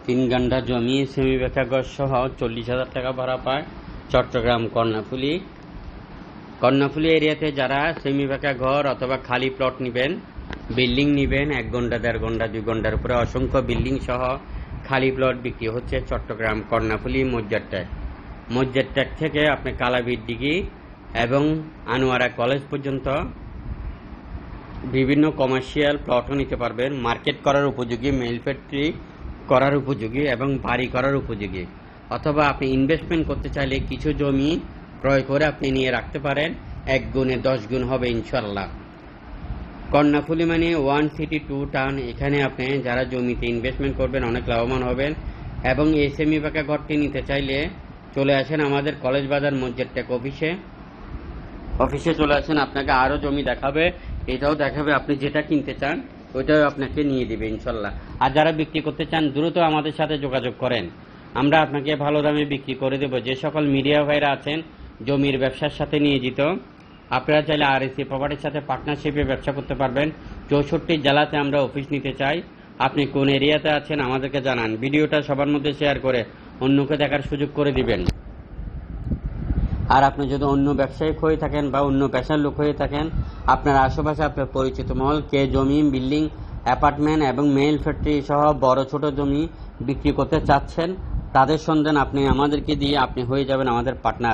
3 গান্ডা জমি সেমি বেঁকা ঘর সহ 40,000 টাকা ভাড়া পায় চট্টগ্রাম কর্ণফুলী এরিয়াতে যারা সেমি বেঁকা ঘর অথবা খালি প্লট নেবেন, বিল্ডিং নেবেন, 1 ঘন্টা 1.5 ঘন্টা 2 ঘন্টার উপরে অসংখ্য বিল্ডিং সহ খালি প্লট বিক্রি হচ্ছে চট্টগ্রাম কর্ণফুলী মজ্জারট্যাগ থেকে আপনি কালাবির দিঘি এবং আনোয়ারা কলেজ পর্যন্ত বিভিন্ন কমার্শিয়াল প্লটও নিতে পারবেন, মার্কেট করার উপযোগী, মেল ফ্যাক্টরি করার উপযোগী এবং বাড়ি করার উপযোগী। অথবা আপনি ইনভেস্টমেন্ট করতে চাইলে কিছু জমি ক্রয় করে আপনি নিয়ে রাখতে পারেন, 1 গুণে 10 গুণ হবে ইনশাল্লাহ। কর্ণফুলী মানে 1 সিটি 2 টাউন। এখানে আপনি যারা জমিতে ইনভেস্টমেন্ট করবেন অনেক লাভবান হবেন। এবং এই সেমি পাকা ঘরটি নিতে চাইলে চলে আসেন আমাদের কলেজ বাজার মজ্জারট্যাগ অফিসে চলে আসেন, আপনাকে আরও জমি দেখাবে, এটাও দেখাবে, আপনি যেটা কিনতে চান ওইটাও আপনাকে নিয়ে দিবে ইনশাল্লাহ। আর যারা বিক্রি করতে চান দ্রুত আমাদের সাথে যোগাযোগ করেন, আমরা আপনাকে ভালো দামে বিক্রি করে দেব। যে সকল মিডিয়া ভাইরা আছেন জমির ব্যবসার সাথে নিয়োজিত, আপনারা চাইলে আরএসি প্রপার্টির সাথে পার্টনারশিপে ব্যবসা করতে পারবেন। 64 জেলাতে আমরা অফিস নিতে চাই। আপনি কোন এরিয়াতে আছেন আমাদেরকে জানান, ভিডিওটা সবার মধ্যে শেয়ার করে অন্যকে দেখার সুযোগ করে দিবেন। আর আপনি যদি অন্য ব্যবসায়িক হয়ে থাকেন বা অন্য পেশার লোক হয়ে থাকেন, আপনার আশেপাশে আপনার পরিচিত মহল কে জমি, বিল্ডিং, অ্যাপার্টমেন্ট এবং মেইল ফ্যাক্টরি সহ বড় ছোট জমি বিক্রি করতে চাচ্ছেন, তাদের সন্ধান আপনি আমাদেরকে দিয়ে আপনি হয়ে যাবেন আমাদের পার্টনার।